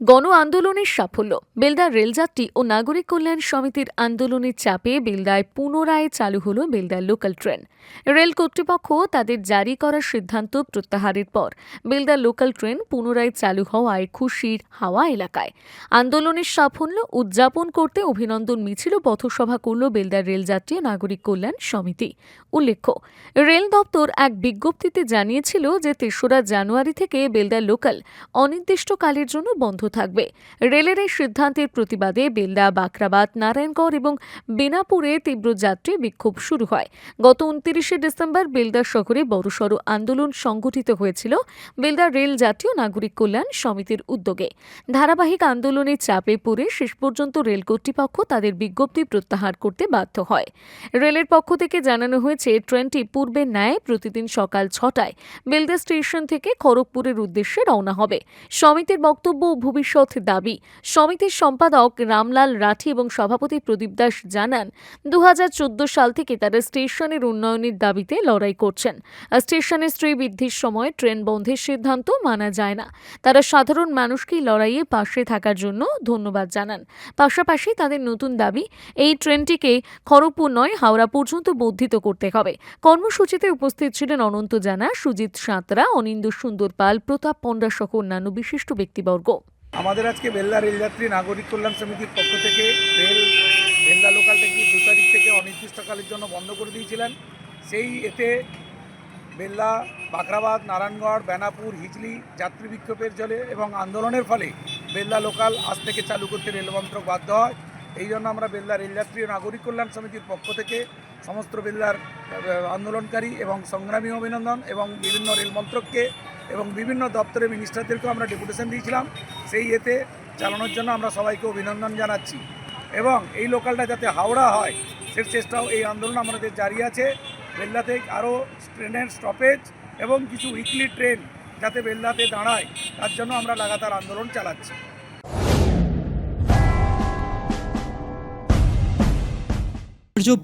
গণ আন্দোলনের সাফল্য। বেলদা রেলযাত্রী ও নাগরিক কল্যাণ সমিতির আন্দোলনের চাপে বেলদায় পুনরায় চালু হল বেলদা লোকাল ট্রেন। রেল কর্তৃপক্ষ তাদের জারি করার সিদ্ধান্ত প্রত্যাহারের পর বেলদা লোকাল ট্রেন পুনরায় চালু হওয়ায় খুশির হাওয়া এলাকায়। আন্দোলনের সাফল্য উদযাপন করতে অভিনন্দন মিছিল ও পথসভা করল বেলদা রেলযাত্রী ও নাগরিক কল্যাণ সমিতি। উল্লেখ্য, রেল দপ্তর এক বিজ্ঞপ্তিতে জানিয়েছিল যে ৩রা জানুয়ারি থেকে বেলদা লোকাল অনির্দিষ্টকালের জন্য বন্ধ থাকবে। রেলের এই সিদ্ধান্তের প্রতিবাদে বেলদা, বাখরাবাদ, নারায়ণগড় এবং বেনাপুরে তীব্র যাত্রী বিক্ষোভ শুরু হয়। গত ২৯শে ডিসেম্বর বেলদা শহরে বড়সড় আন্দোলন সংগঠিত হয়েছিল বেলদা রেল যাত্রী ও নাগরিক কল্যাণ সমিতির উদ্যোগে। ধারাবাহিক আন্দোলনের চাপে পড়ে শেষ পর্যন্ত রেল কর্তৃপক্ষ তাদের বিজ্ঞপ্তি প্রত্যাহার করতে বাধ্য হয়। রেলের পক্ষ থেকে জানানো হয়েছে, ট্রেনটি পূর্বের ন্যায় প্রতিদিন সকাল ৬টায় বেলদা স্টেশন থেকে খড়গপুরের উদ্দেশ্যে রওনা হবে। সমিতির বক্তব্য ও ভবিষ্যৎ দাবি। সমিতির সম্পাদক রামলাল রাঠি এবং সভাপতি প্রদীপ দাস জানান, ২০১৪ সাল থেকে তারা স্টেশনের উন্নয়নের দাবিতে লড়াই করছেন। স্টেশনের স্ত্রী বৃদ্ধির সময় ট্রেন বন্ধের সিদ্ধান্ত মানা যায় না। তারা সাধারণ মানুষকেই লড়াইয়ে পাশে থাকার জন্য ধন্যবাদ জানান। পাশাপাশি তাদের নতুন দাবি, এই ট্রেনটিকে খড়গপুর নয় হাওড়া পর্যন্ত বর্ধিত করতে হবে। কর্মসূচিতে উপস্থিত ছিলেন অনন্ত জানা, সুজিত সাঁতরা, অনিন্দ্য সুন্দর পাল, প্রতাপ পণ্ডা সহ অন্যান্য বিশিষ্ট ব্যক্তিবর্গ। আমাদের আজকে বেলদা রেলযাত্রী নাগরিক কল্যাণ সমিতির পক্ষ থেকে বেলদা লোকালটাকে ২ তারিখ থেকে অনির্দিষ্টকালের জন্য বন্ধ করে দিয়েছিলেন। সেই এতে বেলদা, বাখরাবাদ, নারায়ণগড়, বেনাপুর, হিজলি যাত্রী বিক্ষোভের জলে এবং আন্দোলনের ফলে বেলদা লোকাল আজ থেকে চালু করতে রেলমন্ত্রক বাধ্য হয়। এই জন্য আমরা বেলদা রেলযাত্রী নাগরিক কল্যাণ সমিতির পক্ষ থেকে সমস্ত বেলদার আন্দোলনকারী এবং সংগ্রামী অভিনন্দন এবং বিভিন্ন রেলমন্ত্রককে এবং বিভিন্ন দপ্তরের মিনিস্টারদেরকেও আমরা ডেপুটেশন দিয়েছিলাম। সেই এতে চালানোর জন্য আমরা সবাইকে অভিনন্দন জানাচ্ছি এবং এই লোকালটা যাতে হাওড়া হয় সে চেষ্টাও এই আন্দোলন আমাদের জারি আছে। বেলদাতে আরও ট্রেনের স্টপেজ এবং কিছু উইকলি ট্রেন যাতে বেলদাতে দাঁড়ায় তার জন্য আমরা লাগাতার আন্দোলন চালাচ্ছি।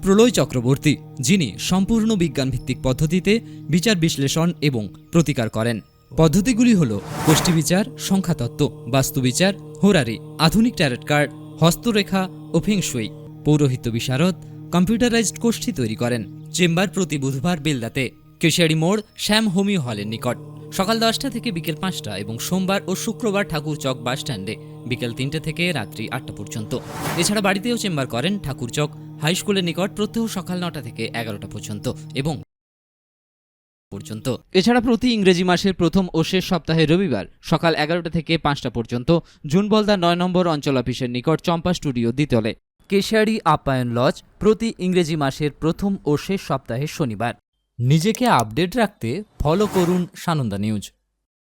প্রলয় চক্রবর্তী, যিনি সম্পূর্ণ বিজ্ঞানভিত্তিক পদ্ধতিতে বিচার বিশ্লেষণ এবং প্রতিকার করেন। পদ্ধতিগুলি হল গোষ্ঠী বিচার, সংখ্যাতত্ত্ব, বাস্তুবিচার, হোরারি, আধুনিক ট্যারট কার্ড, হস্তরেখা ও ফেংশুই। পৌরোহিত্য বিশারদ, কম্পিউটারাইজড গোষ্ঠী তৈরি করেন। চেম্বার প্রতি বুধবার বেলদাতে, কেশিয়ারি মোড়, শ্যাম হোমিও হলের নিকট, সকাল 10টা থেকে বিকেল 5টা এবং সোমবার ও শুক্রবার ঠাকুরচক বাস স্ট্যান্ডে বিকেল 3টে থেকে রাত্রি 8টা পর্যন্ত। এছাড়া বাড়িতেও চেম্বার করেন ঠাকুরচক হাই স্কুলের নিকট প্রত্যহ সকাল 9টা থেকে 11টা পর্যন্ত এবং এছাড়া প্রতি ইংরেজি মাসের প্রথম ও শেষ সপ্তাহে রবিবার সকাল 11টা থেকে 5টা পর্যন্ত জুনবলদা 9 নম্বর অঞ্চল অফিসের নিকট চম্পা স্টুডিও দ্বিতলে। কেশিয়ারি আপ্যায়ন লজ প্রতি ইংরেজি মাসের প্রথম ও শেষ সপ্তাহে শনিবার। নিজেকে আপডেট রাখতে ফলো করুন সানন্দা নিউজ।